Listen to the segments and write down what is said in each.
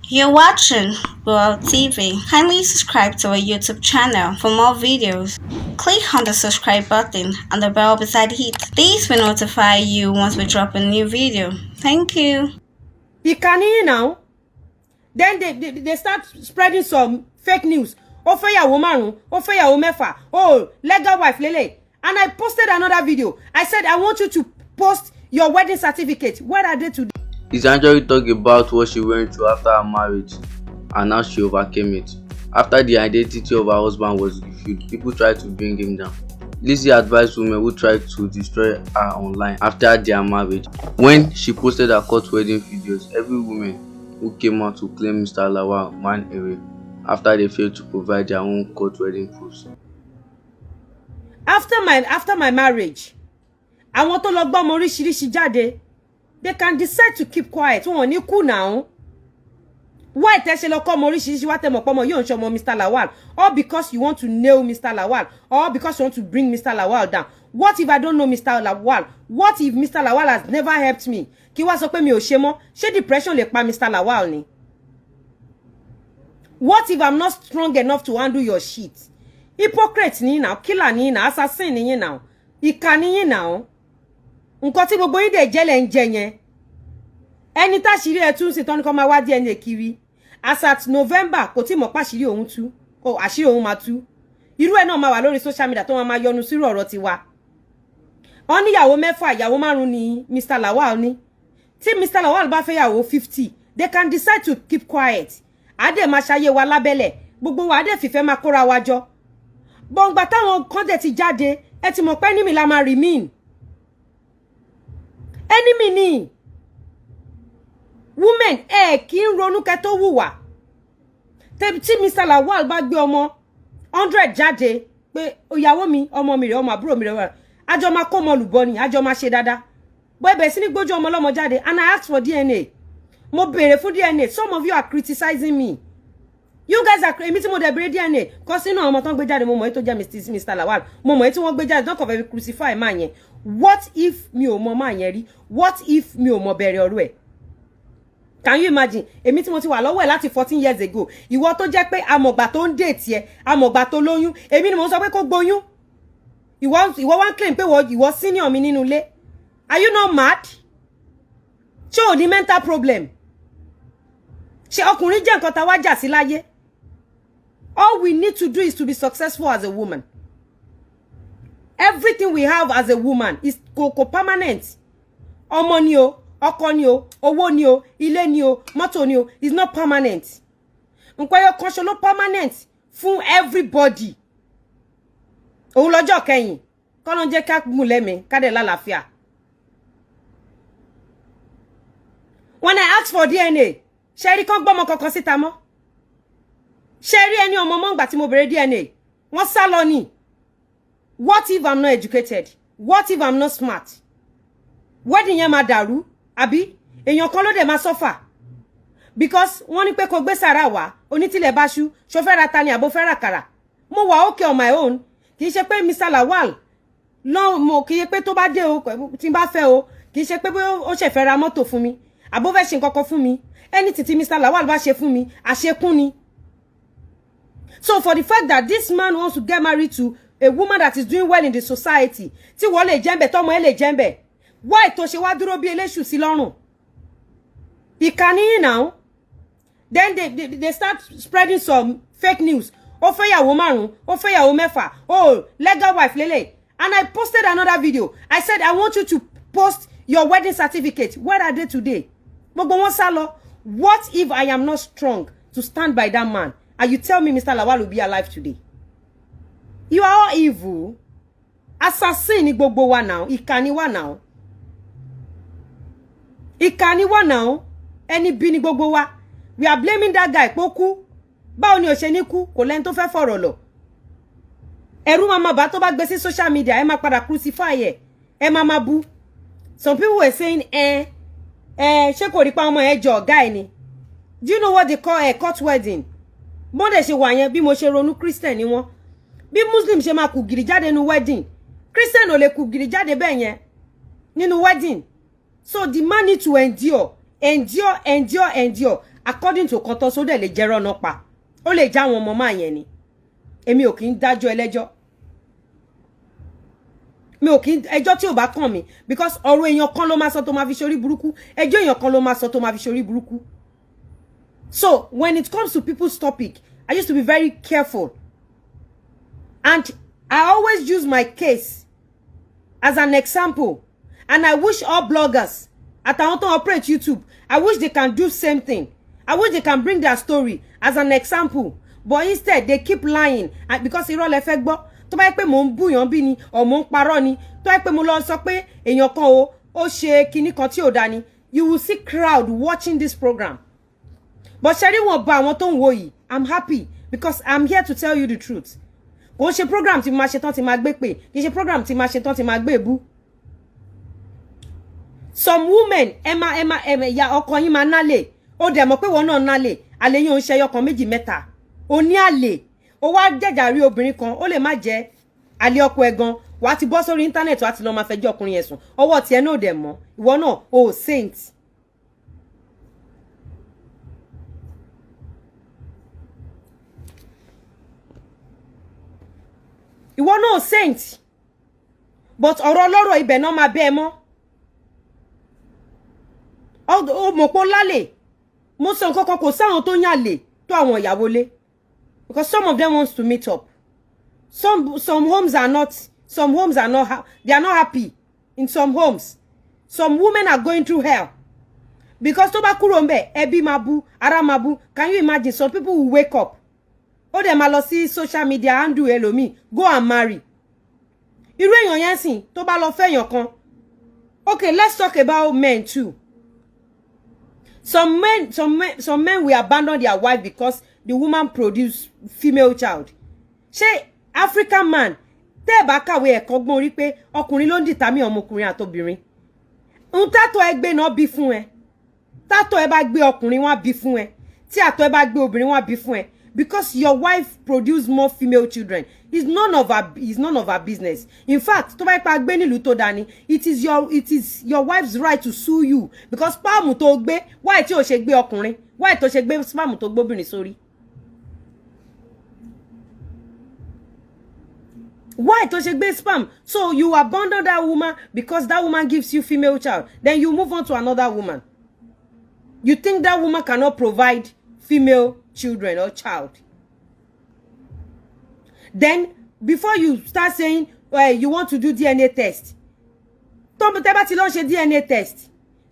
You're watching World TV. Kindly subscribe to our YouTube channel for more videos. Click on the subscribe button and the bell beside it. These will notify you once we drop a new video. Thank you. Ìkànnì now. Then they start spreading some fake news. Ó fẹ́ yàwó márùn-ún, ó fẹ́ yàwó mẹ́fà. Oh, legal wife lele. And I posted another video. I said I want you to post your wedding certificate. Where are they today? It's actually talk about what she went through after her marriage and how she overcame it. After the identity of her husband was revealed, people tried to bring him down. Lizzy advised women who tried to destroy her online after their marriage. When she posted her court wedding videos, every woman who came out to claim Mr. Lawal ran away after they failed to provide their own court wedding proofs. After my marriage, àwọn tó lọ gbọ́ ọmọ oríṣiríṣi jáde, they can decide to keep quiet. Wọ́n ní kú now. Why tẹ́ ṣe lọ kọ́ ọmọ oríṣiríṣi wá tẹ́ mọ̀ pé ọmọ yóò ń ṣọmọ Mr. Lawal, or because you want to nail Mr. Lawal, or because you want to bring Mr. Lawal down. What if I don't know Mr. Lawal? What if Mr. Lawal has never helped me? Kí wá sọ pé mi ò ṣe mọ́? Ṣé depression lè pa Mr. Lawal ni? What if I'm not strong enough to handle your shit? Hypocrite ni now, killer ni now, assassin ni now, ìkà ni now. Nǹkan tí gbogbo yín dẹ̀ jẹ́ lẹ́ ń jẹ yẹn. Ẹni táṣìírí ẹ̀ tún ṣe tán ní kó máa wá DNA kiri. As at November kò tí mọ̀ páṣìírí òun tú. O àṣírí òun máa tú. Irú ẹ̀ náà máa wà lórí social media tó máa yọnu sírú ọ̀rọ̀ tiwa. Wọ́n ní ìyàwó mẹ́fà, ìyàwó márùn-ún ni Mr. Lawal ní. Tí Mr. Lawal bá fẹ́ ìyàwó 50, they can decide to keep quiet. Adé máa ṣayé wa lábẹ́lẹ̀. Gbogbo wa adé fìfẹ́ máa kóra wa jọ. Bọ̀ǹgbà táwọn kan dẹ̀ ti jáde, ẹ ti mọ̀ pé enemy la máa remain. Enemy ni. Women kí ń ronú kẹ́ tó hùwà. Tí Mr. Lawal bá gbé ọmọ 100 jáde pé ìyàwó mi, ọmọ mi rẹ̀, ọmọ àbúrò mi rẹ̀, àjọ máa kó mọ lùbọ́ ni, àjọ máa ṣe dáadáa. Bó ẹbẹ̀ sí ní gbójú ọmọ lọ́mọ jáde, and I asked for DNA. Mo béèrè fún DNA. Some of you are criticizing me. You guys are èmi tí mo dẹ̀ béèrè DNA. Kò sínú àwọn ọmọ tán gbé jáde, mo mọ̀ èyí tó jẹ́ Mr. Lawal. Mo mọ̀ èyí tí wọ́n gbé jáde, don't kàn fẹ́ crucify máa yẹn. What if mi ò mọ̀ máa yẹn rí? What if mi ò mọ̀ bẹ̀rẹ̀ ọ̀rọ̀ ẹ̀? Can you imagine? Èmi tí mo ti wà lọ́wọ́ ẹ̀ láti 14 years ago. Ìwọ tó jẹ́ pé amọ̀gbà tó ń date ẹ, amọ̀gbà tó lóyún. Èmi ni mo sọ pé kó gbóyún. Ìwọ wá claim pé ìwọ senior mi nínú ilé. Are you not mad? Ṣé o ní mental problem? Ṣé ọkùnrin jẹ́ nǹkan tá wá jà sí láyé? All we need to do is to be successful as a woman. Everything we have as a woman is permanent. Ọmọ ni o, ọkọ ni o, owó ni o, ilé ni o, mọ́tò ni o, is not permanent. Nǹkan ẹyọ kan ṣo ló permanent fún everybody. Òun lọ́jọ́ kẹ́yìn. Kọ́lọ́n jẹ́ ká gùn lẹ́mìí, ká dẹ̀ lálàáfíà. When I asked for DNA, ṣé rí kán gbọ́mọ kankan síta mọ́? Ṣé rí ẹni ọmọ mọ́ ńgbà tí mo bẹ̀rẹ̀ DNA? Wọ́n sá lọ ni. What if I'm not educated? What if I'm not smart? Wedding yẹn máa dàrú, àbí? Èèyàn kan ló dẹ̀ máa suffer. Because wọ́n ní pé kó gbé sàrà wá, onítìlẹ̀ bá ṣú, ṣó fẹ́ ra ta ni àbó fẹ́ ra kàrà. Mo wà okay on my own. Kì í ṣe pé Mr. Lawal mo kì í ṣe pé tó bá dé o, tí n bá fẹ́ o, kì í ṣe pé ó ṣe fẹ́ ra mọ́tò fún mi, àbó fẹ́ ṣe nǹkan kan fún mi. Anything tí Mr. Lawal bá ṣe fún mi, àṣekún ni. So for the fact that this man wants to get married to a woman that is doing well in the society, tí wọ́n lè jẹ́ńbẹ̀, tọ́mọ ẹ̀ lè jẹ́ńbẹ̀, why tó ṣe wá dúró bí eléṣù sí lọ́rùn? Ìkànnì now. Then they start spreading some fake news. Ó fẹ́ ìyàwó márùn-ún, ó fẹ́ ìyàwó mẹ́fà. Oh, legal wife lele. And I posted another video. I said I want you to post your wedding certificate. Where are they today? Gbogbo wọn sá lọ. What if I am not strong to stand by that man? And you tell me Mr. Lawal will be alive today? You are all evil. Assassin ni gbogbo wa now. Ìkà ni wa now. Ìkà ni wa now. Ẹni bí ni gbogbo wa. We are blaming that guy pé ó kú. Báwo ni ó ṣe ní kú? Kò lẹ́ni tó fẹ́ fọ̀rọ̀ lọ. Ẹ̀rù máa bá tó bá gbé sí social media, ẹ máa padà crucify ẹ. Ẹ máa bú. Some people were saying ṣé kò rí pa ọmọ ẹ jọ ọ̀gá ẹ ni? Do you know what they call a court wedding? Bọ́n dẹ̀ ṣe wà yẹn bí mo ṣe ronú Christian ni wọ́n. Bí Muslim ṣe máa kù gìrì jáde nínú wedding. Christian ò lè kù gìrì jáde bẹ́ẹ̀ yẹn nínú wedding. So the man need to endure. according to kan tó so dẹ̀ lè jẹ́rọ́ náà pa ó lè já wọn ọmọ máa yẹn ni èmi ò kí ń dájọ́ ẹlẹ́jọ́ mi ò kí ẹjọ́ tí ò bá kàn mí because ọ̀rọ̀ èèyàn kan ló máa sọ tó máa fi ṣorí burúkú ẹjọ́ èèyàn kan ló máa sọ tó máa fi ṣorí burúkú. So when it comes to people's topic, I used to be very careful. And I always use my case as an example. And I wish all bloggers at our operate YouTube, I wish they can do same thing. I wish they can bring their story as an example. But instead, they keep lying. And because irọ́ lẹ fẹ́ gbọ́, tó bá yẹ pé mò ń búyàn bí ni, or mò ń parọ́ ni, tó bá yẹ pé mo lọ sọ pé èèyàn kan ó ṣe kinní kan tí ò dá ni, you will see crowd watching this program. But ṣe rí wọn bá àwọn tó ń wò yìí, I'm happy because I'm here to tell you the truth. Kò ṣe program tí máa ṣe tán tí máa gbé pè, kì í ṣe program tí máa ṣe tán tí máa gbé bú. Some women, ya ọkọ yín máa nálè, ó dẹ̀ mọ̀ pé wọ́n náà nálè, àlè yín ò ń ṣe ẹyọkan méjì mẹ́ta, ó ní àlè, ó wá jẹ́jà rí obìnrin kan, ó lè má jẹ́ àlè ọkọ ẹ̀ gan, wàá ti bọ́ sórí internet wàá ti lọ máa fẹjọ́ ọkùnrin yẹn sùn, ọwọ́ tiẹ̀ náà dẹ̀ mọ́, ìwọ náà ó saint. Ìwọ náà saint, but ọ̀rọ̀ ọlọ́rọ̀ ibẹ̀ náà máa bẹ́ ẹ mọ́. Ó mọ̀ pé ó lálè, mo sọ nǹkan kan kò sáwọn tó yàn lè tó àwọn ìyàwó lé, because some of them wants to meet up. Some homes are not, they are not happy in some homes. Some women are going through hell because tó bá kúrò ńbẹ̀ ẹbí máa bú, ará máa bú. Can you imagine some people will wake up, ó dẹ̀ máa lọ sí social media handle ẹlòmíì, go and marry. Irú èèyàn yẹn sìn tó bá lọ fẹ́ èèyàn kan. Okay, let's talk about men too. Some men will abandon their wife because the woman produce female child. Ṣé African man tẹ́ bá kàwé ẹ̀kọ́ gbọ́n rí pé ọkùnrin ló ń determine ọmọkùnrin àtobìnrin. Tátọ́ ẹ gbé náà bí fún ẹ. Tátọ́ ẹ bá gbé ọkùnrin wọ́n bí fún ẹ. Tí àtọ́ ẹ bá gbé obìnrin wọ́n bí fún ẹ. Because your wife produce more female children. It's none of her business. In fact, tó bá pa gbé nílùú tó dání, it is your wife's right to sue you because spam tó gbé, why tí ó ṣe gbé ọkùnrin? Why tó ṣe gbé spam tó gbóbìnrin sórí? Why tó ṣe gbé spam? So you abandon that woman because that woman gives you female child. Then you move on to another woman. You think that woman cannot provide female children or child? Then before you start saying you want to do DNA test, tó bá ti lọ ṣe DNA test,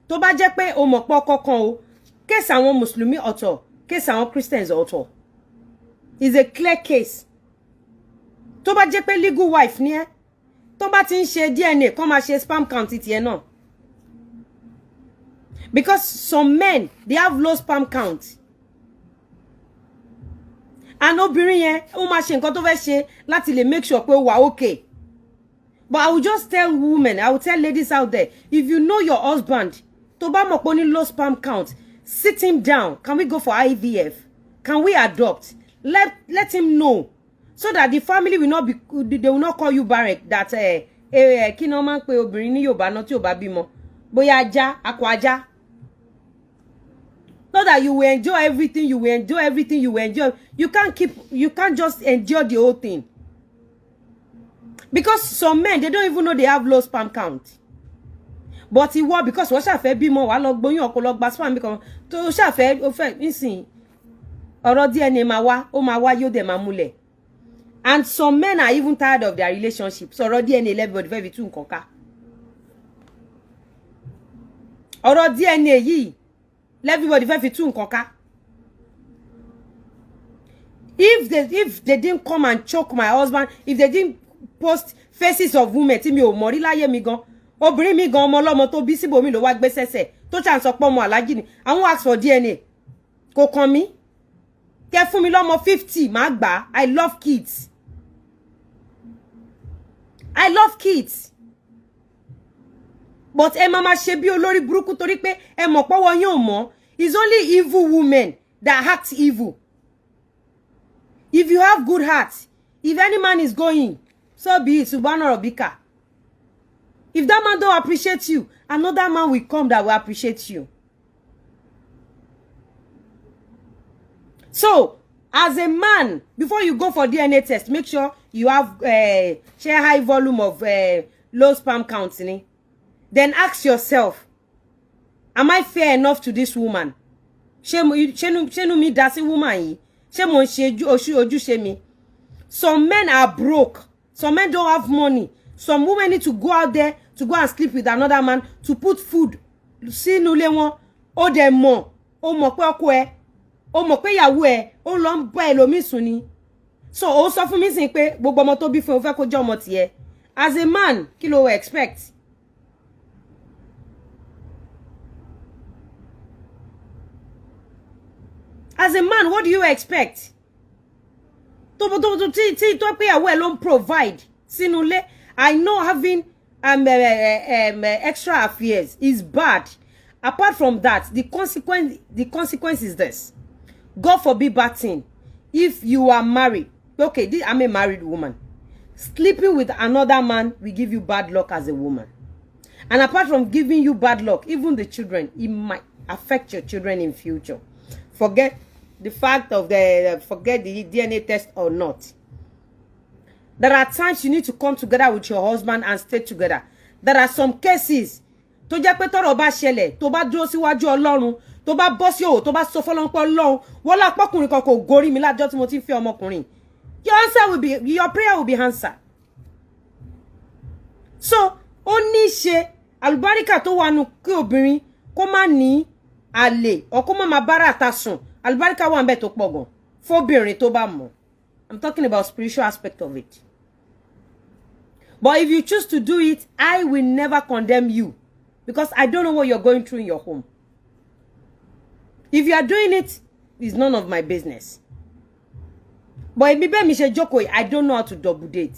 tó bá jẹ́ pé o mọ̀ pé ọkọ kan o, case àwọn Mùsùlùmí ọ̀tọ̀, case àwọn Christians ọ̀tọ̀. Is a clear case. Tó bá jẹ́ pé legal wife ni ẹ́, tó bá ti ń ṣe DNA kó máa ṣe sperm count tiẹ̀ náà. Because some men, they have low sperm count. And obìnrin yẹn ó máa ṣe nǹkan tó fẹ́ ṣe láti lè make sure pé ó wà okay. But I will just tell women, I will tell ladies out there, if you know your husband, tó bá mọ̀ pé ó ní low sperm count, sit him down. Can we go for IVF? Can we adopt? Let him know, so that the family will not be, they will not call you barrack that kí ni wọ́n máa ń pe obìnrin ní Yorùbá náà tí ò bá bímọ, bóyá ajá, akọ ajá. So that you will enjoy everything, you will enjoy. You can't just endure the whole thing. Because some men, they don't even know they have low sperm count. But ìwọ, because wọ́n ṣàfẹ́ bímọ, wà lọ gbóyún ọkọ lọ gba sperm because tó ṣàfẹ́ ó fẹ́ nísìn ọ̀rọ̀ DNA máa wá, ó máa wá yóò dẹ̀ máa múlẹ̀. And some men are even tired of their relationship. So ọ̀rọ̀ DNA everybody fẹ́ fi tú nǹkan ká. Ọ̀rọ̀ DNA yìí everybody fẹ́ fi tú nǹkan ká. If they didn't come and choke my husband, if they didn't post faces of women tí mi ò mọ̀ rí láyé mi gan, obìnrin mi gan ọmọ ọlọ́mọ tó bí síbòmí ló wá gbé sẹ́sẹ̀ tó ṣàn sọ pé ọmọ alájí ni, àwọn ask for DNA kò kàn mí. Kẹ́ fún mi lọ́mọ 50 má gbà. I love kids. I love kids. But ẹ máa ṣe bí olórí burúkú torí pé ẹ mọ̀ pé wọ́n yóò mọ̀. It's only evil women that act evil. If you have good heart, if any man is going, so be it, Subhana Rabbika. If that man don't appreciate you, another man will come that will appreciate you. So, as a man, before you go for DNA test, make sure you have share high volume of low sperm count. Then ask yourself, am I fair enough to this woman? Some men are broke. Some men don't have money. Some women need to go out there to go and sleep with another man to put food. See nule won o de mo o mo pe oko e o mo pe yawo e o lo nba elomi sun ni. So o sọ fún mi sin pé gbogbo ọmọ tó bí fún o fẹ́ kó jẹ́ ọmọ tiẹ̀. As a man, kí ló expect? As a man, what do you expect? To pay away alone provide. Sinule, I know having extra affairs is bad. Apart from that, the consequence is this. God forbid bad thing. If you are married, okay, I'm a married woman. Sleeping with another man will give you bad luck as a woman. And apart from giving you bad luck, even the children, it might affect your children in future. Forget the fact of forget the DNA test or not. There are times you need to come together with your husband and stay together. There are some cases tó jẹ́ pé tọ́rọ̀ bá ṣẹlẹ̀ tó bá dúró síwájú Ọlọ́run tó bá bọ́ sí o tó bá sọ fọ́lọ́run pé Ọlọ́run wọ́n lá pọ́kùnrin kan kò gorí mi lájọ́ tí mo ti ń fẹ́ ọmọkùnrin. Your prayer will be answered. So ó ní ṣe àlùbáríkà tó wà nù kí obìnrin kó má ní àlè or kó má bára ta sùn. Àlùbáríkà wà ńbẹ̀ tó pọ̀ gan fóbìnrin tó bá mọ̀. I'm talking about spiritual aspect of it. But if you choose to do it, I will never condemn you. Because I don't know what you're going through in your home. If you are doing it, it's none of my business. But if I don't know how to double date.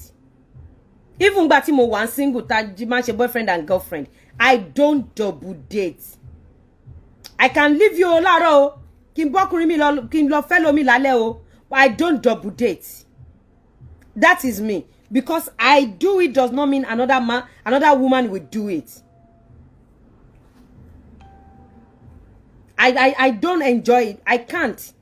Even Batimo one single time, boyfriend and girlfriend, I don't double date. I can leave you alone. But I don't double date. That is me. Because I do it does not mean another woman will do it. I don't enjoy it. I can't.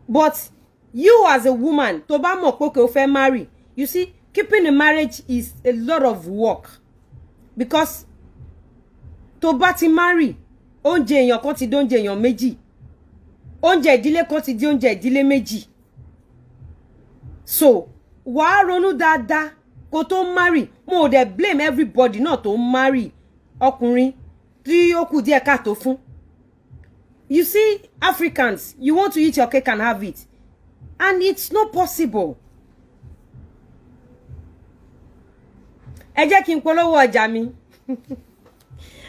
But you as a woman, to ba mo pe o fe marry, you see, keeping a marriage is a lot of work. Because to ba ti marry, oúnjẹ èyàn kan ti dóúnjẹ èyàn méjì. Oúnjẹ ìdílé kan ti di oúnjẹ ìdílé méjì. So, wàá ronú dáadáa kó tó marry. Mo de blame everybody not to marry ọkùnrin tí ó kù díẹ̀ káàtó fún. You see, Africans, you want to eat your cake and have it. And it's not possible. Ẹ jẹ́ kí n polówó ọjà mi.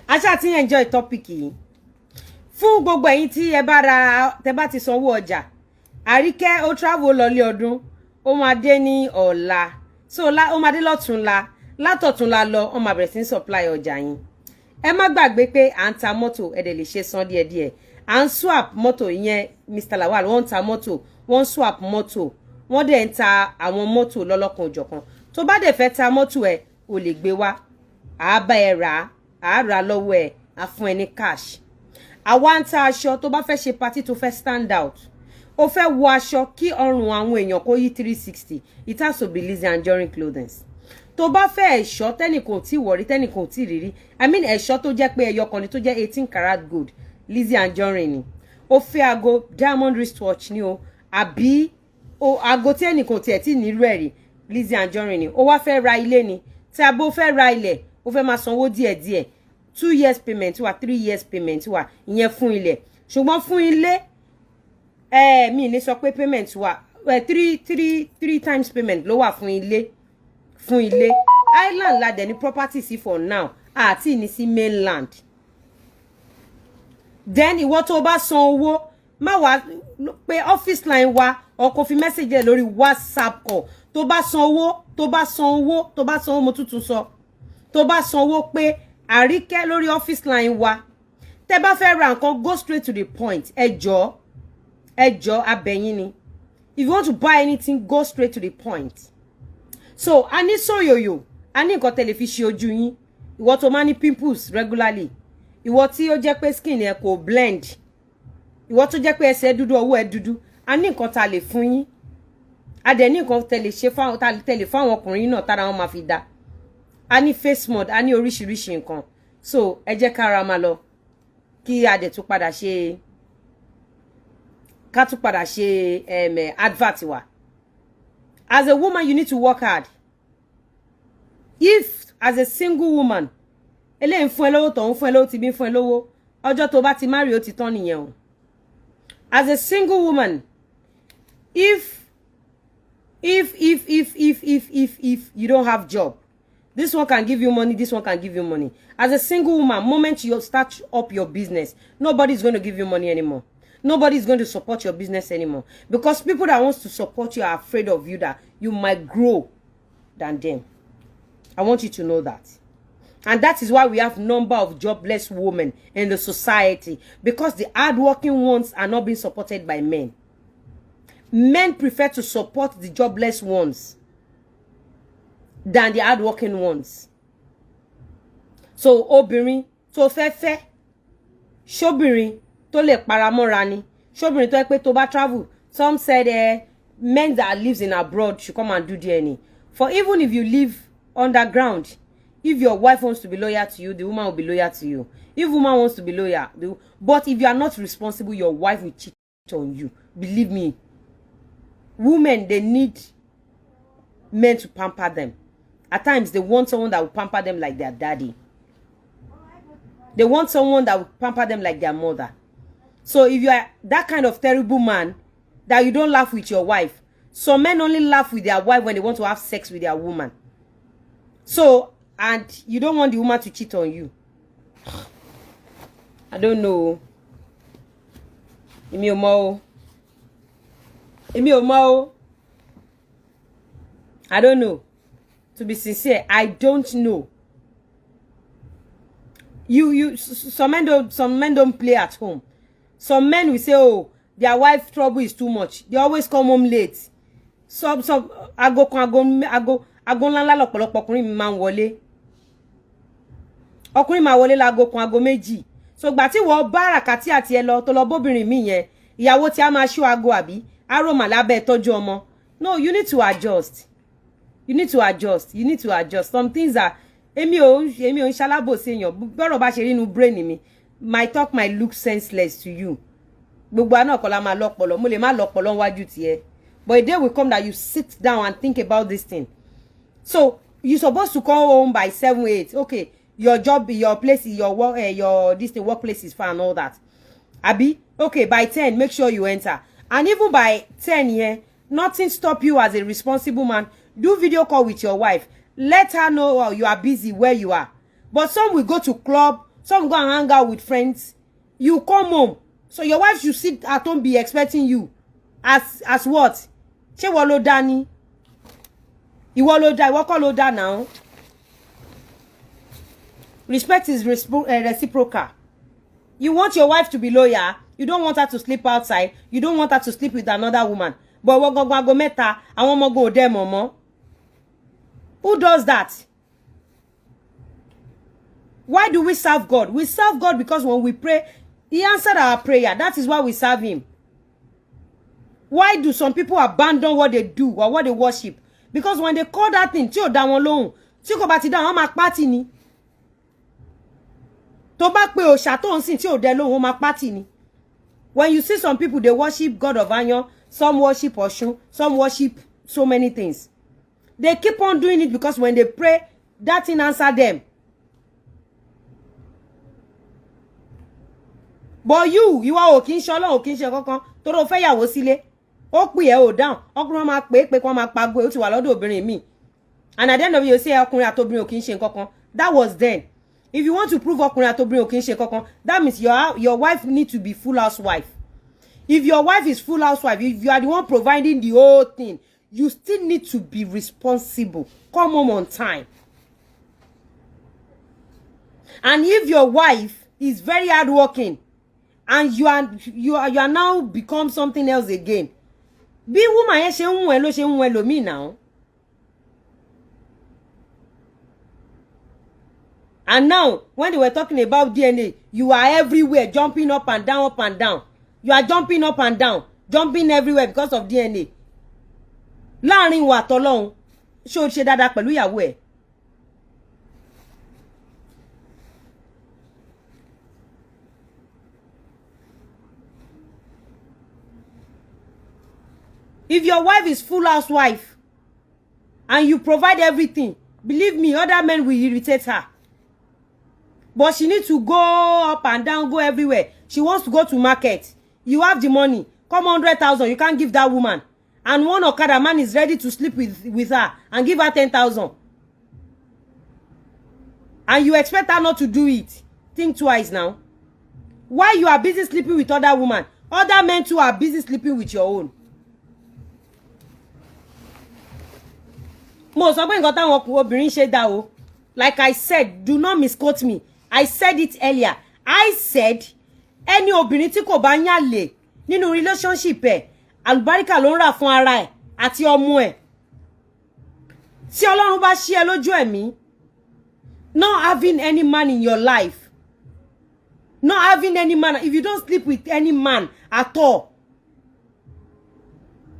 Aṣá tí enjoy topic yìí. Fún gbogbo ẹ̀yin tí ẹ bá ti sanwó ọjà. Àríkẹ́ ó travel lọ lé ọdún. Ó máa dé ní ọ̀la. So ó máa dé lọ́tùnla. Látọ̀túnla lọ, ó máa bẹ̀rẹ̀ sí supply ọjà yín. Ẹ má gbàgbé pé à ń ta mọ́tò ẹ dẹ̀ lè ṣe san díẹ̀díẹ̀. À ń swap mọ́tò ìyẹn Mr. Lawal wọ́n ń ta mọ́tò, wọ́n swap mọ́tò. Wọ́n dẹ̀ ń ta àwọn mọ́tò lọ́lọ́kan òjọ̀kan. Tó bá dẹ̀ fẹ́ ta mọ́tò ẹ, o lè gbé wá. À bá ẹ rà, à rà lọ́wọ́ ẹ, à fún ẹ ní cash. Àwa ń ta aṣọ tó bá fẹ́ ṣe party tó fẹ́ stand out. Ó fẹ́ wọ aṣọ kí ọrùn àwọn èèyàn kó yí 360. It has to be Lizzy Anjorin clothing. Tó bá fẹ́ ẹ̀ṣọ́ tẹ́nìkan tí wọ̀rí tẹ́nìkan tí rírí. I mean ẹ̀ṣọ́ tó jẹ́ pé ẹyọ kan ni tó jẹ́ 18 karat gold. Lizzy Anjorin ni. Ó fẹ́ ago diamond wristwatch ni o. Àbí ago tí ẹnìkan tí ẹ̀ tí nílò ẹ̀rí. Lizzy Anjorin ni. Ó wá fẹ́ ra ilé ni. Tí a bó fẹ́ ra ilẹ̀, ó fẹ́ máa sanwó díẹ̀díẹ̀. 2 years payment wà, 3 years payment wà. Ìyẹn fún ilẹ̀. Ṣùgbọ́n fún ilé mi ní sọ pé payment wà 3 times payment ló wà fún ilé. Fún ilé island la dẹ̀ ní property sí for now àti ní sí mainland. Then ìwọ tó bá san owó má wá pé office line wa or kó fi message ẹ lórí WhatsApp call. Tó bá san owó mo tuntun sọ. Tó bá san owó pé Àríkẹ́ lórí office line wa. Tẹ́ bá fẹ́ ra nǹkan go straight to the point. Ẹ jọ̀ọ́ abẹ̀yìn ni. If you want to buy anything, go straight to the point. So, a ní sóyòyò, a ní nǹkan tẹ́ lè fi ṣe ojú yín. Ìwọ tó máa ní pimples regularly. Ìwọ tí ó jẹ́ pé skin ẹ kò blend. ìwọ tó jẹ́ pé ẹsẹ̀ dúdú ọwọ́ ẹ dúdú a ní nǹkan tá lè fún yín a dẹ̀ ní nǹkan tẹ́ lè ṣe fáwọn tá lè fáwọn ọkùnrin náà tára wọn máa fi dá a ní face mod a ní oríṣiríṣi nǹkan so ẹ jẹ́ ká ra máa lọ kí a dẹ̀ tún padà ṣe ká tún padà ṣe advert wa. As a woman you need to work hard. If as a single woman eléyìí fún ẹ lówó tọ̀hún fún ẹ lówó tí bí fún ẹ lówó ọjọ́ tó bá ti marry ó ti tán nìyẹn o. As a single woman if you don't have job, this one can give you money, this one can give you money. As a single woman, moment you start up your business, nobody's going to give you money anymore. Nobody's going to support your business anymore. Because people that wants to support you are afraid of you, that you might grow than them. I want you to know that. And that is why we have number of jobless women in the society. Because the hardworking ones are not being supported by men. Men prefer to support the jobless ones than the hardworking ones. So, obìnrin tó fẹ́ ṣóbìnrin tó lè paramọ́ra ni, ṣóbìnrin tó yẹ pé tó bá travel. Some said men that lives in abroad should come and do DNA. For even if you live underground, if your wife wants to be loyal to you, the woman will be loyal to you. If woman wants to be loyal, but if you are not responsible, your wife will cheat on you. Believe me. Women, they need men to pamper them. At times, they want someone that will pamper them like their daddy. They want someone that will pamper them like their mother. So if you are that kind of terrible man, that you don't laugh with your wife. Some men only laugh with their wife when they want to have sex with their woman. So, and you don't want the woman to cheat on you. I don't know. Emi o mo. I don't know. To be sincere, I don't know. Some men don't play at home. Some men will say, oh, their wife trouble is too much. They always come home late. Some ago ńlá lọ́pọ̀lọpọ̀ ọkùnrin mi máa ń wọlé. Ọkùnrin máa wọlé láago kan ago méjì. So gbà tí wọ́n bá ràkàtì àti ẹ lọ tó lọ bóbìnrin mi yẹn, ìyàwó tí a máa ṣó ago àbí aroma lábẹ́ tọ́jú ọmọ. No, you need to adjust. You need to adjust. You need to adjust. Some things are èmi ò ń ṣalábòsí èèyàn. Bọ́rọ̀ bá ṣe rí inú brain mi. My talk might look senseless to you. Gbogbo àná kọ́ la máa lọ́pọlọ. Mo lè má lọ́pọlọ wájú tiẹ̀. But a day will come that you sit down and think about this thing. So you're supposed to come home by 7, 8. Okay, your job, your place, your work, workplace is far and all that. Abi, okay, by 10, make sure you enter. And even by 10 here, nothing stop you as a responsible man. Do video call with your wife. Let her know you are busy where you are. But some will go to club, some go and hang out with friends. You come home. So your wife should sit at home, be expecting you. As what? Ṣé wọ́n ló dá ni? Ìwọ ló dá, ìwọ kọ́ ló dá now. Respect is reciprocal. You want your wife to be loyal. You don't want her to sleep outside. You don't want her to sleep with another woman. But wọ́n gangan ago mẹ́ta, àwọn ọmọ go dẹ́ mọ̀mọ́. Who does that? Why do we serve God? We serve God because when we pray, He answered our prayer. That is why we serve Him. Why do some people abandon what they do or what they worship? Because when they call that thing, tí ò dá wọn lóhùn, tí kò bá ti dá wọn máa party ni. Tó bá pé òòṣà tó ń sìn tí ò dẹ lóhùn, wọ́n máa party ni. When you see some people, they worship God of Iron, some worship Ọ̀ṣun, some worship so many things. They keep on doing it because when they pray, that thing answer them. But you are ò kí ń ṣe Ọlọ́run, ò kí ń ṣe kankan, tó lọ fẹ́ yàwó sílé. Ó pè ẹ́ ò dáhùn, ọkùnrin máa pè kó máa pago ẹ̀, ó ti wà lọ́dọ̀ obìnrin mi. And at the end of it, you say ọkùnrin àtobìnrin ò kí ń ṣe kankan. That was then. If you want to prove ọkùnrin àtobìnrin ò kí ń ṣe kankan, that means your wife need to be full housewife. If your wife is full housewife, if you are the one providing the whole thing, you still need to be responsible. Come home on time. And if your wife is very hardworking, and you are now become something else again, bí woman yẹn ṣe ń wẹ̀ ló ṣe ń wẹ̀ lómi now. And now, when they were talking about DNA, you are everywhere, jumping up and down, up and down. You are jumping up and down, jumping everywhere because of DNA. Láàrin wa tọ́lọ́hun, ṣé o ṣe dáadáa pẹ̀lú ìyàwó ẹ̀? If your wife is full housewife and you provide everything, believe me, other men will irritate her. But she needs to go up and down, go everywhere. She wants to go to market. You have the money. Come 100,000, you can't give that woman. And one Okada man is ready to sleep with her and give her 10,000. And you expect her not to do it. Think twice now. Why you are busy sleeping with other women? Other men too are busy sleeping with your own. Mo sọ pé nǹkan táwọn obìnrin ṣe dá o. Like I said, do not misquote me. I said it earlier. I said, any obìnrin tí kò bá yànlè nínú relationship ẹ̀, àlùbáríkà ló ń rà fún ara ẹ̀ àti ọmọ ẹ̀. Tí Ọlọ́run bá ṣí ẹ lójú ẹ̀mí, not having any man in your life, not having any man, if you don't sleep with any man at all,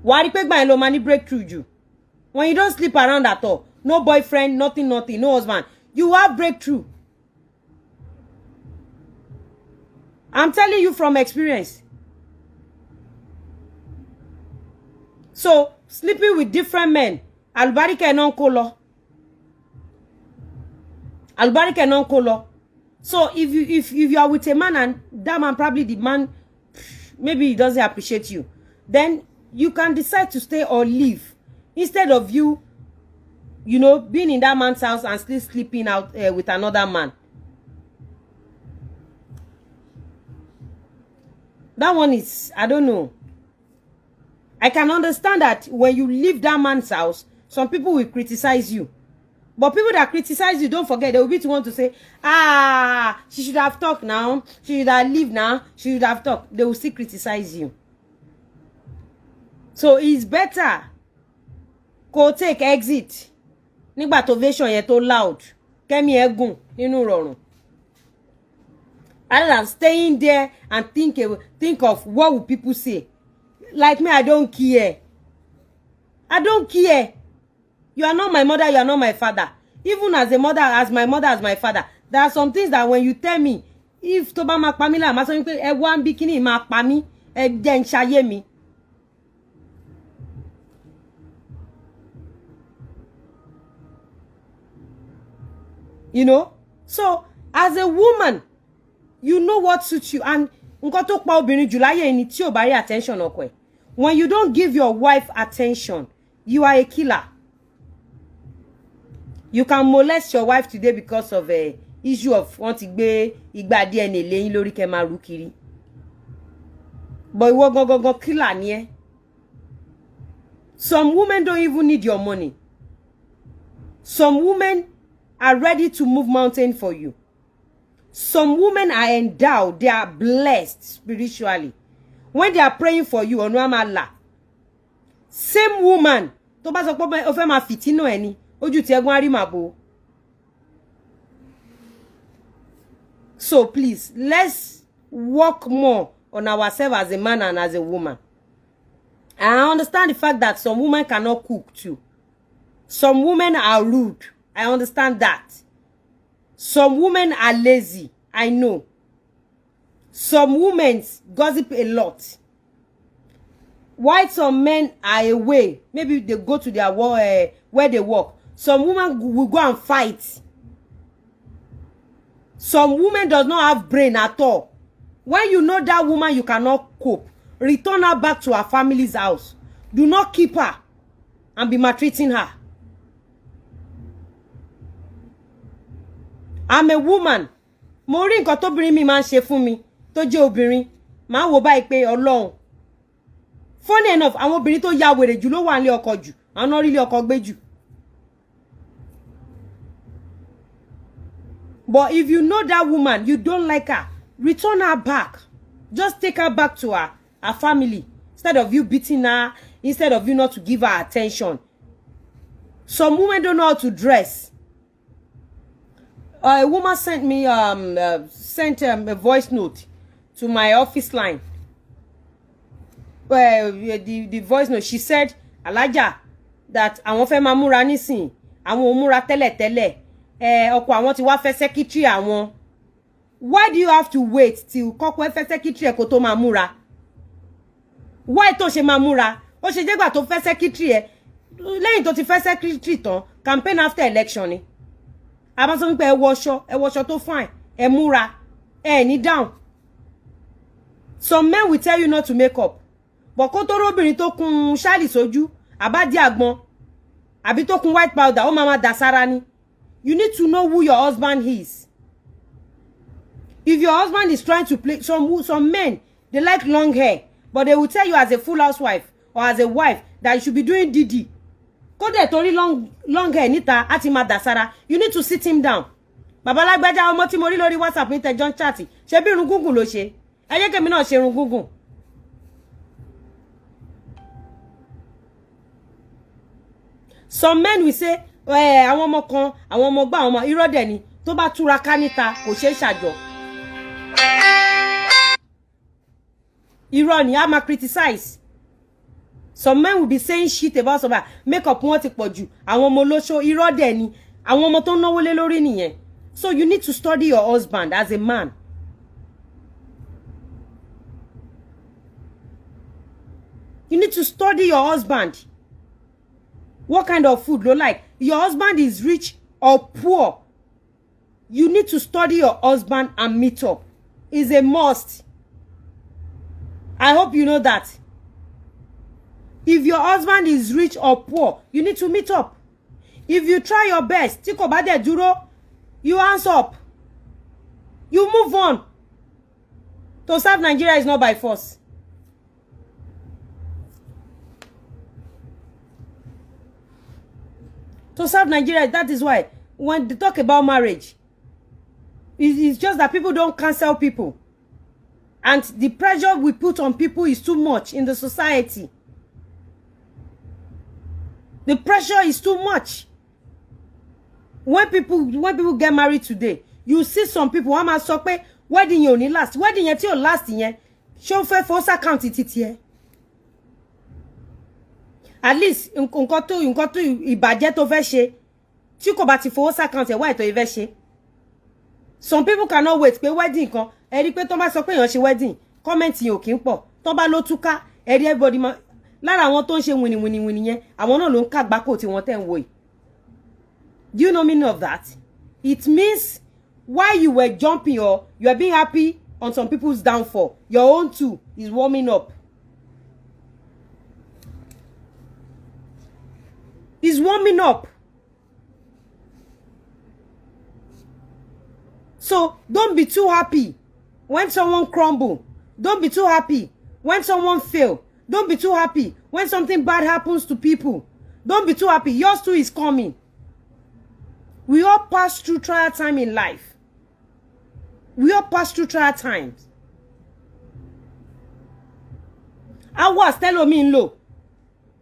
wàá rí pé gbà yẹn ló máa ní breakthrough jù. When you don't sleep around at all, no boyfriend, nothing, no husband, you have breakthrough. I'm telling you from experience. So, sleeping with different men, àlùbáríkà non kó lọ. So, if you are with a man and that man, probably the man, maybe he doesn't appreciate you, then you can decide to stay or leave. Instead of you know, being in that man's house and still sleeping out with another man. That one is, I don't know. I can understand that when you leave that man's house, some people will criticize you. But people that criticize you, don't forget, they will be to want to say, she should have talked now. She should have lived now. She should have talked. They will still criticize you. So it's better go take exit. Nígbà tó ovation yẹn tó loud. Kẹ́mi ẹ̀gùn nínú rọrùn. Rather than staying there and think of what will people say. Like me, I don't care. I don't care. You are not my mother, you are not my father. Even as a mother, as my mother, as my father, there are some things that when you tell me, if tó bá máa pa mí la, máa sọ pé ẹ wá ń bí kíní máa pa mí, ẹ jẹ́ ń ṣayé mi. You know? So, as a woman, you know what suits you. And nǹkan tó pa obìnrin jù láyé ni tí ò bá rí attention ọkọ ẹ̀. When you don't give your wife attention, you are a killer. You can molest your wife today because of a issue of wọ́n ti gbé ìgbà DNA lẹ́yìn lórí kẹ́ máa rú kiri. But ìwọ gangan killer ni ẹ́. Some women don't even need your money. Some women are ready to move mountain for you. Some women are endowed, they are blessed spiritually. When they are praying for you, ọ̀nà máa là. Same woman, tó bá sọ pé ó fẹ́ máa fìtínà ẹni, ojú tí ẹ̀gbọ́n á rí màbo. So please, let's work more on ourselves as a man and as a woman. And I understand the fact that some women cannot cook too. Some women are rude. I understand that. Some women are lazy. I know. Some women gossip a lot. Why some men are away? Maybe they go to their where they work. Some women will go and fight. Some women does not have brain at all. When you know that woman you cannot cope, return her back to her family's house. Do not keep her and be maltreating her. I'm a woman. Mo rí nǹkan tóbìnrin mi máa ń ṣe fún mi tó jẹ́ obìnrin. Màá wò báyìí pé Ọlọ́run. Funny enough, àwọn obìnrin tó ya wèrè jù ló wà nílé ọkọ jù. Àwọn náà rí ilé ọkọ gbé jù. But if you know that woman, you don't like her, return her back. Just take her back to her family. Instead of you beating her, instead of you not to give her attention. Some women don't know how to dress. A woman sent me a voice note to my office line. the voice note, she said Alhaja that àwọn fẹ́ máa múra nísìn, àwọn ò múra tẹ́lẹ̀ ọkọ àwọn ti wá fẹ́ secretary àwọn. Why do you have to wait till kọ́kọ́ fẹ́ secretary kó tó máa múra? Why tó ṣe máa múra? Ó ṣe jẹ́gbà tó fẹ́ secretary lẹ́yìn tó ti fẹ́ secretary tán, campaign after election ni. A bá sọ pé ẹ wọṣọ tó fine, ẹ múra, ẹ ní down. Some men will tell you not to make up. But kó tó róbìnrin tó kun ṣáàlì sójú, àbádí àgbọn, àbí tó kun white powder, ó máa dà sára ni. You need to know who your husband is. If your husband is trying to play, some men, they like long hair, but they will tell you as a full housewife or as a wife that you should be doing didi. Kódé torí long hair níta àti máa dà sára, you need to sit him down. Bàbá Lágbájá ọmọ tí mo rí lórí WhatsApp ní tẹ John chat, ṣé bí irun gúngùn ló ṣe? Ẹ jẹ́ kèmi náà ṣe irun gúngùn. Some men will say, àwọn ọmọ kan, àwọn ọmọ gbà àwọn ọmọ irọ́ dẹ̀ ni, tó bá túra ká níta kò ṣeé ṣàjọ. Irọ́ ni, a máa criticize. Some men will be saying shit about somebody. Makeup wọn ti pọ̀ jù, àwọn ọmọ olóṣó irọ́ dẹ̀ ni, àwọn ọmọ tó náwó lé lórí nìyẹn. So you need to study your husband as a man. You need to study your husband. What kind of food you like? Your husband is rich or poor. You need to study your husband and meet up. It's a must. I hope you know that. If your husband is rich or poor, you need to meet up. If you try your best, tí kò bá dẹ̀ dúró, you hands up. You move on. To serve Nigeria is not by force. To serve Nigeria, that is why when they talk about marriage, it's just that people don't cancel people. And the pressure we put on people is too much in the society. The pressure is too much. When people get married today, you see some people wọ́n máa sọ pé wedding yẹn ò ní last. Wedding yẹn tí ò last yẹn, ṣé ó fẹ́ force account títí ẹ? At least nǹkan tó ìbàjẹ́ tó fẹ́ ṣe tí kò bá ti force account ẹ wá ètò ìfẹ́ ṣe. Some people cannot wait pé wedding kan, ẹ rí pé tó bá sọ pé èèyàn ṣe wedding, comment yẹn ò kí ń pọ̀. Tó bá ló túká, ẹ rí everybody lára àwọn tó ń ṣe wìnìwìnì yẹn, àwọn náà ló ń kàgbákò tí wọ́n tẹ̀ ń wò yìí. Do you know meaning of that? It means while you were jumping or you are being happy on some people's downfall, your own too is warming up. It's warming up. So don't be too happy when someone crumble. Don't be too happy when someone fail. Don't be too happy when something bad happens to people. Don't be too happy. Yours too is coming. We all pass through trial time in life. We all pass through trial times. Hours tell me in low.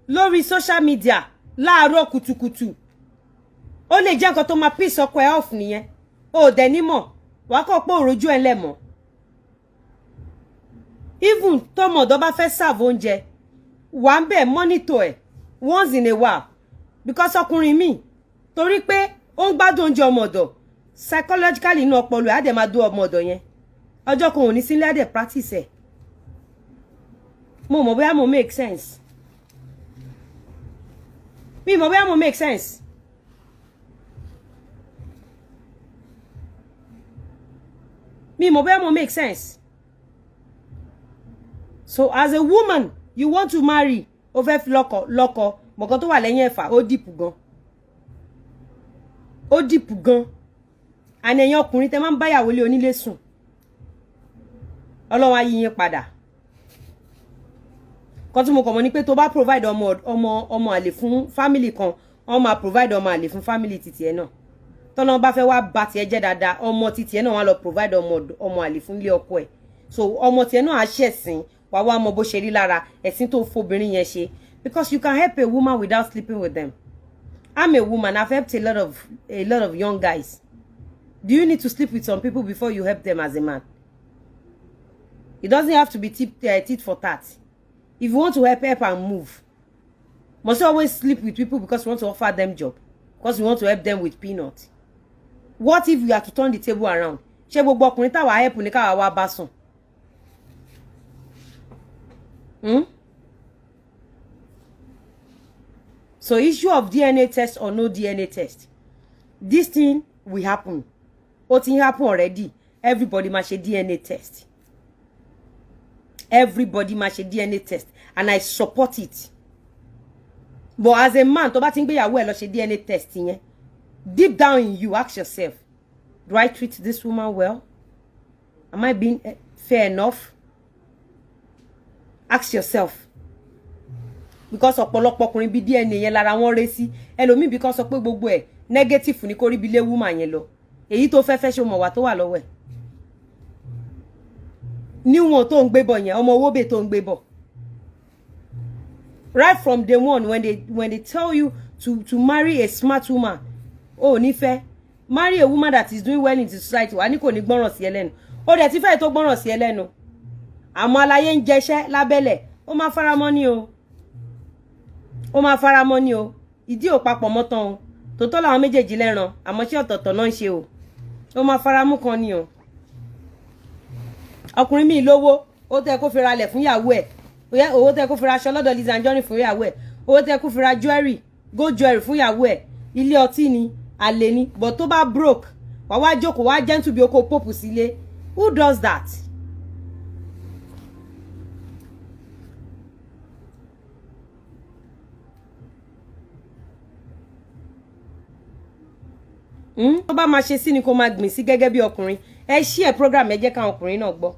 Lórí social media. Láàárọ̀ kùtùkùtù. Ó lè jẹ́ nǹkan tó máa piss ọkọ ẹ off nìyẹn. Ó dẹ̀ ní mọ̀. Wàá kọ́ pé òrojú ẹ lẹ́mọ̀. Even tọ́mọ̀dọ́ bá fẹ́ serve oúnjẹ, wà ń bẹ̀ monitor ẹ̀ once in a while. Because ọkùnrin mi, torí pé ó ń gbádùn oúnjẹ ọmọdọ̀, psychologically inú ọpọlọ ẹ̀ á dẹ̀ máa dún ọmọdọ̀ yẹn. Ọjọ́ kan ò ní sílé á dẹ̀ practice ẹ̀. Mo mọ̀ bóyá mo make sense. Mi mọ̀ bóyá mo make sense. Mi mọ̀ bóyá mo make sense. So as a woman, you want to marry, o fẹ́ fi lọ́kọ, mọ̀kan tó wà lẹ́yìn ẹ̀fà, ó dìpù gan. Ó dìpù gan. Àní ẹ̀yin ọkùnrin tẹ́ máa ń báyàwó lé onílé sùn. Ọlọ́run á yí yín padà. Kan tí mo kàn mọ̀ ní pé tó bá provide ọmọ àlè fún family kan, wọ́n máa provide ọmọ àlè fún family titi ẹ náà. Tọ́nà bá fẹ́ wá bá tiẹ̀ jẹ́ dáadáa, ọmọ titi ẹ náà wọ́n lọ provide ọmọ àlè fún ilé ọkọ ẹ̀. So ọmọ tiẹ̀ náà á ṣẹ̀sìn. Wà wá mọ bó ṣe rí lára ẹ̀sìn tó fobìnrin yẹn ṣe, because you can help a woman without sleeping with them. I'm a woman. I've helped a lot of young guys. Do you need to sleep with some people before you help them as a man? It doesn't have to be tit for tat. If you want to help and move. Must you always sleep with people because you want to offer them job? Because you want to help them with peanuts? What if you have to turn the table around? Ṣé gbogbo ọkùnrin táwa help ní káwa wá bá sùn? So issue of DNA test or no DNA test. This thing will happen. What thing happen already? Everybody must a DNA test. Everybody must a DNA test. And I support it. But as a man, tó bá ti ń gbéyàwó ẹ lọ ṣe DNA test yẹn. Deep down in you, ask yourself, do I treat this woman well? Am I being fair enough? Ask yourself. Because ọ̀pọ̀lọpọ̀ ọkùnrin bí DNA yẹn lára wọn rẹ́ sí. Ẹlòmíì because sọ pé gbogbo ẹ̀ negative ni kó rí bí lé woman yẹn lọ. Èyí tó fẹ́ ṣe mọ̀ wá tó wà lọ́wọ́ ẹ̀. Níwọ̀n tó ń gbé bọ̀ yẹn, ọmọ owó bè tó ń gbé bọ̀. Right from day one, when they tell you to marry a smart woman, oh, nífẹ̀ẹ́, marry a woman that is doing well in the society. Wà ní kò ní gbọ́ràn sí ẹlẹ́nu. Ó dẹ̀ ti fẹ́ tó gbọ́ràn sí ẹlẹ́nu. Àmọ́ aláyé ń jẹṣẹ́ lábẹ́lẹ̀. Ó máa faramọ́ ni o. Ó máa faramọ́ ni o. Ìdí ò papọ̀ mọ́ tán o. Tòótọ́ làwọn méjèèjì lẹ́ran. Àmọ́ ṣé ọ̀tọ̀ọ̀tọ̀ náà ń ṣe o. Ó máa faramú kan ni o. Ọkùnrin mi lówó, ó tẹ́ kó fi ra lẹ̀ fún ìyàwó ẹ̀. Owó tẹ́ kó fi ra aṣọ lọ́dọ̀ Lizzy Anjorin fún ìyàwó ẹ̀. Owó tẹ́ kó fi ra jewelry, gold jewelry fún ìyàwó ẹ̀. Ilé ọtí ni, àlè ni, but tó bá broke, wá jókòó wá gentle bí oko popu sílé. Who does that? Tó bá máa ṣe sí ni kó máa gbìn sí gẹ́gẹ́ bí ọkùnrin. Ẹ share program ẹ jẹ́ káwọn ọkùnrin náà gbọ́.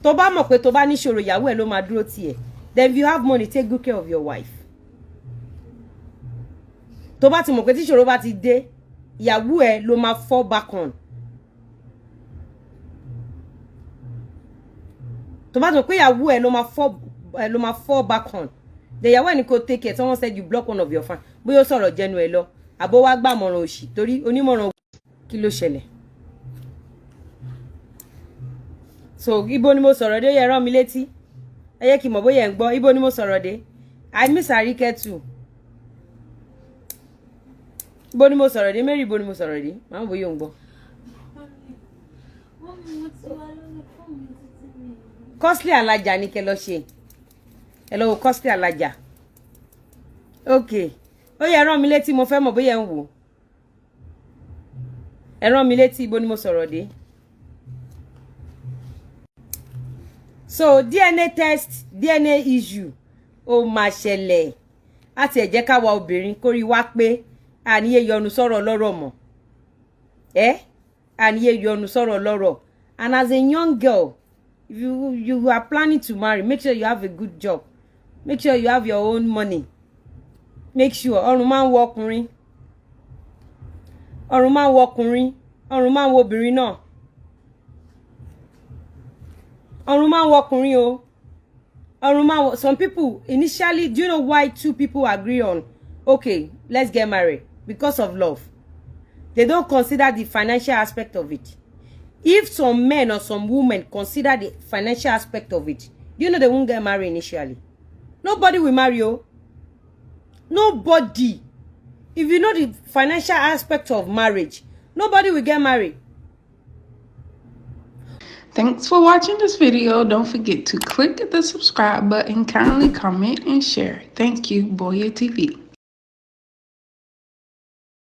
Tó bá mọ̀ pé tó bá ní ṣòro ìyàwó ẹ̀ ló máa dúró tì ẹ́. Then if you have money, take good care of your wife. Tó bá ti mọ̀ pé tí ṣòro bá ti dé, ìyàwó ẹ̀ ló máa fall back on. Tó bá ti mọ̀ pé ìyàwó ẹ̀ ló máa fall back on. The ìyàwó ẹ̀ ni kò take care. Someone said you block one of your fans. Bóyá ó sọ̀rọ̀ jẹnu ẹ̀ lọ. Àbó wá gbàmọ̀ràn òṣì torí onímọ̀ràn kí ló ṣẹlẹ̀. So ibo ni mo sọ̀rọ̀ dé yẹ rán mi létí. Ẹ yẹ kí mọ̀ bóyá ẹ̀ ń gbọ́. Ibo ni mo sọ̀rọ̀ dé. I miss Arike too. Ibo ni mo sọ̀rọ̀ dé. Mary ibo ni mo sọ̀rọ̀ dé. Màá mọ̀ bóyá ò ń gbọ́. Costly Alaja ni kẹ́ lọ ṣe. Ẹ lọ wo Costly Alaja. Okay. Ó yẹ rán mi létí mo fẹ́ mọ̀ bóyá ẹ̀ ń wò. Ẹ rán mi létí ibo ni mo sọ̀rọ̀ dé. So DNA test, DNA issue, ó máa ṣẹlẹ̀. Àti ẹ jẹ́ ká wa obìnrin kórí wá pé àníyé yọnu sọ̀rọ̀ lọ́rọ̀ mọ́. Àníyé yọnu sọ̀rọ̀ lọ́rọ̀. And as a young girl, if you are planning to marry, make sure you have a good job. Make sure you have your own money. Make sure ọrùn máa ń wọ ọkùnrin. Ọrùn máa ń wọ ọkùnrin. Ọrùn máa ń wọ obìnrin náà. Ọrùn máa ń wọ ọkùnrin o. Ọrùn máa ń wọ. Some people initially, do you know why two people agree on, okay, let's get married? Because of love. They don't consider the financial aspect of it. If some men or some women consider the financial aspect of it, do you know they won't get married initially? Nobody will marry you. Nobody. If you know the financial aspect of marriage, nobody will get married. Thanks for watching this video. Don't forget to click the subscribe button, kindly comment and share. Thank you, Boya TV.